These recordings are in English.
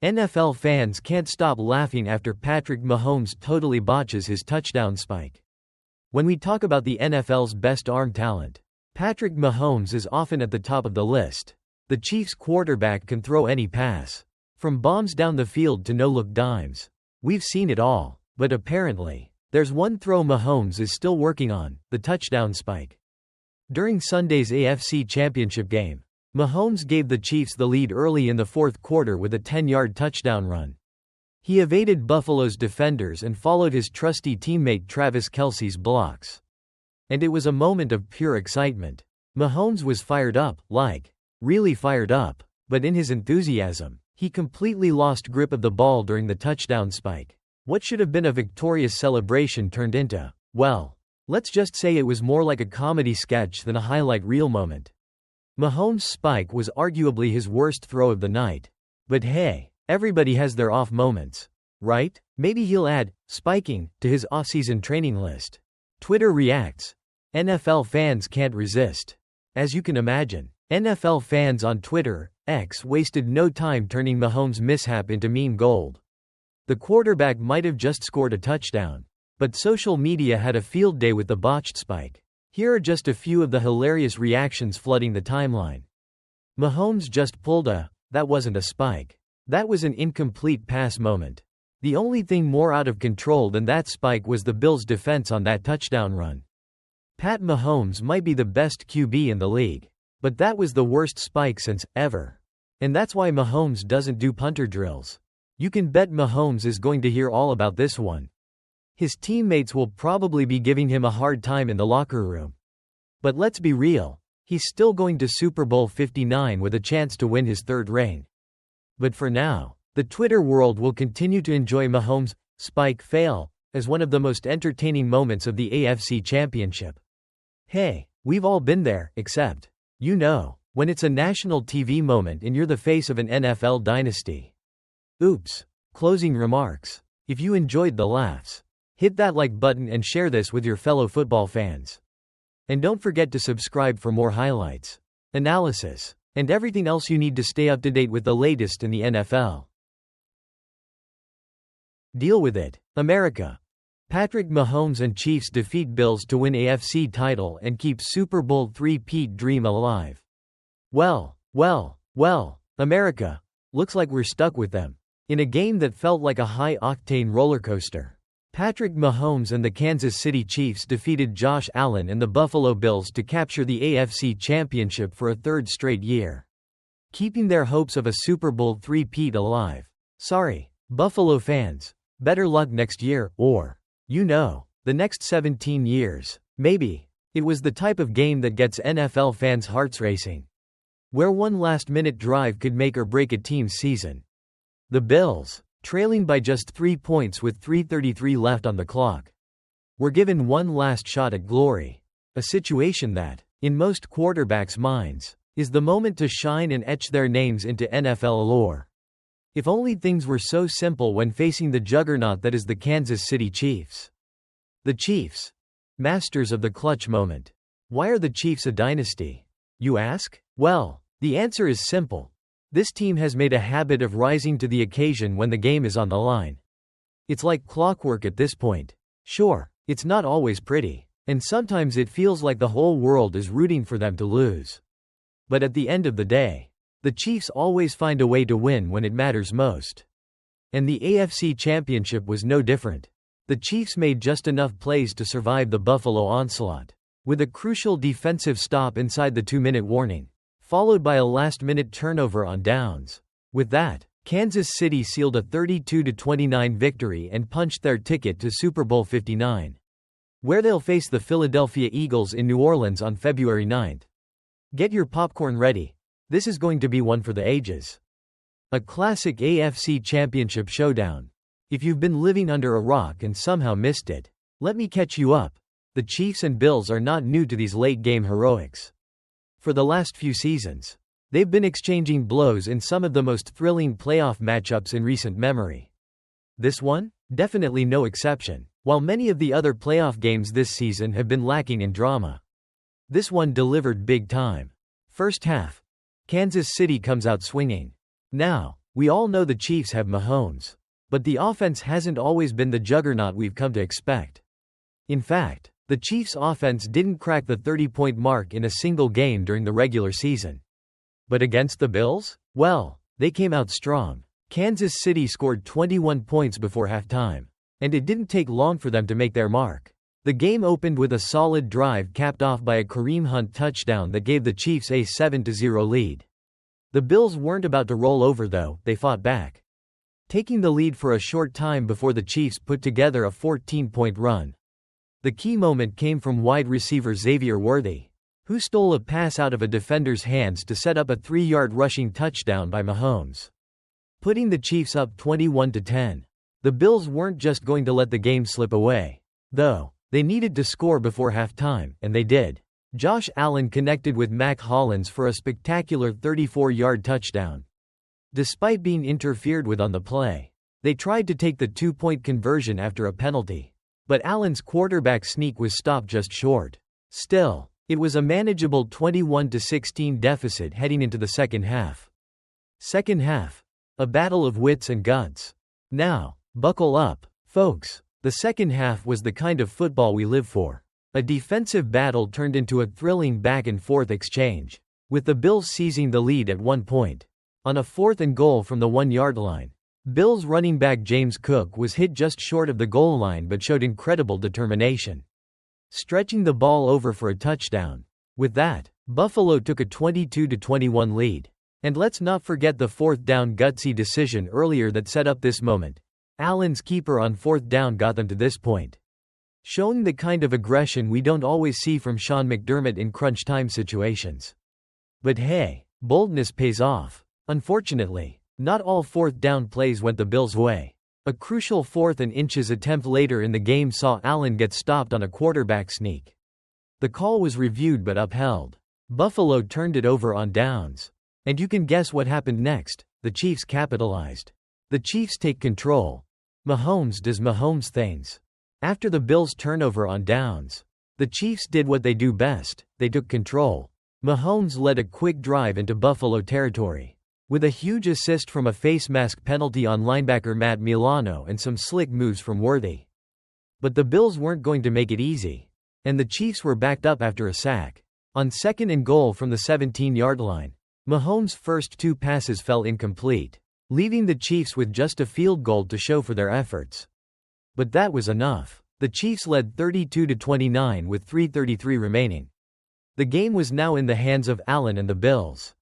NFL fans can't stop laughing after Patrick Mahomes totally botches his touchdown spike. When we talk about the NFL's best arm talent, Patrick Mahomes is often at the top of the list. The Chiefs quarterback can throw any pass. From bombs down the field to no-look dimes. We've seen it all, but apparently, there's one throw Mahomes is still working on, the touchdown spike. During Sunday's AFC Championship game, Mahomes gave the Chiefs the lead early in the fourth quarter with a 10-yard touchdown run. He evaded Buffalo's defenders and followed his trusty teammate Travis Kelce's blocks. And it was a moment of pure excitement. Mahomes was fired up, really fired up, but in his enthusiasm, he completely lost grip of the ball during the touchdown spike. What should have been a victorious celebration turned into, well, let's just say it was more like a comedy sketch than a highlight reel moment. Mahomes' spike was arguably his worst throw of the night. But hey, everybody has their off moments, right? Maybe he'll add spiking to his off-season training list. Twitter reacts. NFL fans can't resist. As you can imagine, NFL fans on Twitter, X, wasted no time turning Mahomes' mishap into meme gold. The quarterback might have just scored a touchdown, but social media had a field day with the botched spike. Here are just a few of the hilarious reactions flooding the timeline. Mahomes just pulled a, that wasn't a spike. That was an incomplete pass moment. The only thing more out of control than that spike was the Bills' defense on that touchdown run. Pat Mahomes might be the best QB in the league, but that was the worst spike since ever. And that's why Mahomes doesn't do punter drills. You can bet Mahomes is going to hear all about this one. His teammates will probably be giving him a hard time in the locker room. But let's be real, he's still going to Super Bowl 59 with a chance to win his third ring. But for now, the Twitter world will continue to enjoy Mahomes' spike fail as one of the most entertaining moments of the AFC Championship. Hey, we've all been there, except, when it's a national TV moment and you're the face of an NFL dynasty. Oops. Closing remarks. If you enjoyed the laughs, hit that like button and share this with your fellow football fans. And don't forget to subscribe for more highlights, analysis, and everything else you need to stay up to date with the latest in the NFL. Deal with it, America. Patrick Mahomes and Chiefs defeat Bills to win AFC title and keep Super Bowl three-peat dream alive. Well, America. Looks like we're stuck with them. In a game that felt like a high-octane roller coaster. Patrick Mahomes and the Kansas City Chiefs defeated Josh Allen and the Buffalo Bills to capture the AFC Championship for a third straight year, keeping their hopes of a Super Bowl three-peat alive. Sorry, Buffalo fans. Better luck next year, or, the next 17 years. Maybe. It was the type of game that gets NFL fans' hearts racing, where one last-minute drive could make or break a team's season. The Bills, trailing by just 3 points with 3:33 left on the clock, were given one last shot at glory, a situation that, in most quarterbacks' minds, is the moment to shine and etch their names into NFL lore. If only things were so simple when facing the juggernaut that is the Kansas City Chiefs. The Chiefs, masters of the clutch moment. Why are the Chiefs a dynasty, you ask? Well, the answer is simple. This team has made a habit of rising to the occasion when the game is on the line. It's like clockwork at this point. Sure, it's not always pretty, and sometimes it feels like the whole world is rooting for them to lose. But at the end of the day, the Chiefs always find a way to win when it matters most. And the AFC Championship was no different. The Chiefs made just enough plays to survive the Buffalo onslaught, with a crucial defensive stop inside the 2-minute warning, followed by a last-minute turnover on downs. With that, Kansas City sealed a 32-29 victory and punched their ticket to Super Bowl 59, where they'll face the Philadelphia Eagles in New Orleans on February 9th. Get your popcorn ready. This is going to be one for the ages. A classic AFC Championship showdown. If you've been living under a rock and somehow missed it, let me catch you up. The Chiefs and Bills are not new to these late-game heroics. For the last few seasons, they've been exchanging blows in some of the most thrilling playoff matchups in recent memory. This one? Definitely no exception. While many of the other playoff games this season have been lacking in drama, this one delivered big time. First half, Kansas City comes out swinging. Now, We all know the Chiefs have Mahomes. But the offense hasn't always been the juggernaut we've come to expect. In fact, the Chiefs' offense didn't crack the 30-point mark in a single game during the regular season. But against the Bills? Well, they came out strong. Kansas City scored 21 points before halftime. And it didn't take long for them to make their mark. The game opened with a solid drive capped off by a Kareem Hunt touchdown that gave the Chiefs a 7-0 lead. The Bills weren't about to roll over though, they fought back, taking the lead for a short time before the Chiefs put together a 14-point run. The key moment came from wide receiver Xavier Worthy, who stole a pass out of a defender's hands to set up a 3-yard rushing touchdown by Mahomes, putting the Chiefs up 21-10. The Bills weren't just going to let the game slip away, though. They needed to score before halftime, and they did. Josh Allen connected with Mac Hollins for a spectacular 34-yard touchdown. Despite being interfered with on the play, they tried to take the 2-point conversion after a penalty. But Allen's quarterback sneak was stopped just short. Still, it was a manageable 21-16 deficit heading into the second half. Second half. A battle of wits and guts. Now, buckle up, folks. The second half was the kind of football we live for. A defensive battle turned into a thrilling back-and-forth exchange, with the Bills seizing the lead at one point. On a 4th and goal from the 1-yard line, Bills running back James Cook was hit just short of the goal line but showed incredible determination, stretching the ball over for a touchdown. With that, Buffalo took a 22-21 lead. And let's not forget the 4th down gutsy decision earlier that set up this moment. Allen's keeper on 4th down got them to this point, showing the kind of aggression we don't always see from Sean McDermott in crunch time situations. But hey, boldness pays off. Unfortunately, not all 4th down plays went the Bills' way. A crucial 4th and inches attempt later in the game saw Allen get stopped on a quarterback sneak. The call was reviewed but upheld. Buffalo turned it over on downs. And you can guess what happened next. The Chiefs capitalized. The Chiefs take control. Mahomes does Mahomes things. After the Bills' turnover on downs, the Chiefs did what they do best, they took control. Mahomes led a quick drive into Buffalo territory, with a huge assist from a face mask penalty on linebacker Matt Milano and some slick moves from Worthy. But the Bills weren't going to make it easy, and the Chiefs were backed up after a sack. On 2nd and goal from the 17-yard line, Mahomes' first 2 passes fell incomplete, leaving the Chiefs with just a field goal to show for their efforts. But that was enough. The Chiefs led 32-29 with 3:33 remaining. The game was now in the hands of Allen and the Bills.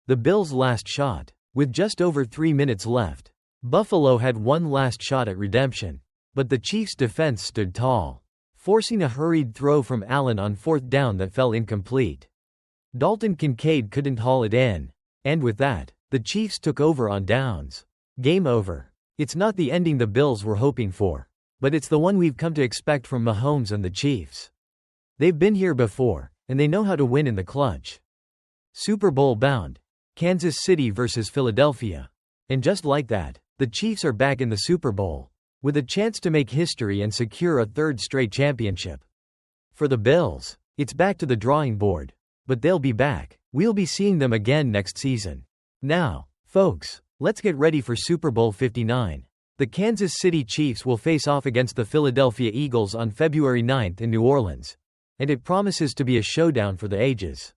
The Bills' last shot. With just over 3 minutes left, Buffalo had one last shot at redemption. But the Chiefs' defense stood tall, forcing a hurried throw from Allen on 4th down that fell incomplete. Dalton Kincaid couldn't haul it in. And with that, the Chiefs took over on downs. Game over. It's not the ending the Bills were hoping for, but it's the one we've come to expect from Mahomes and the Chiefs. They've been here before, and they know how to win in the clutch. Super Bowl bound. Kansas City versus Philadelphia. And just like that, the Chiefs are back in the Super Bowl, with a chance to make history and secure a 3rd straight championship. For the Bills, it's back to the drawing board. But they'll be back. We'll be seeing them again next season. Now, folks, let's get ready for Super Bowl 59. The Kansas City Chiefs will face off against the Philadelphia Eagles on February 9th in New Orleans. And it promises to be a showdown for the ages.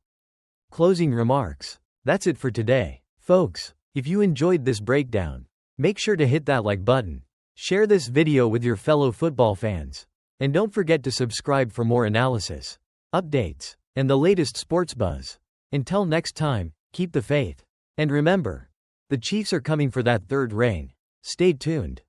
Closing remarks. That's it for today. Folks, if you enjoyed this breakdown, make sure to hit that like button. Share this video with your fellow football fans. And don't forget to subscribe for more analysis, updates, and the latest sports buzz. Until next time, keep the faith. And remember, the Chiefs are coming for that 3rd ring. Stay tuned.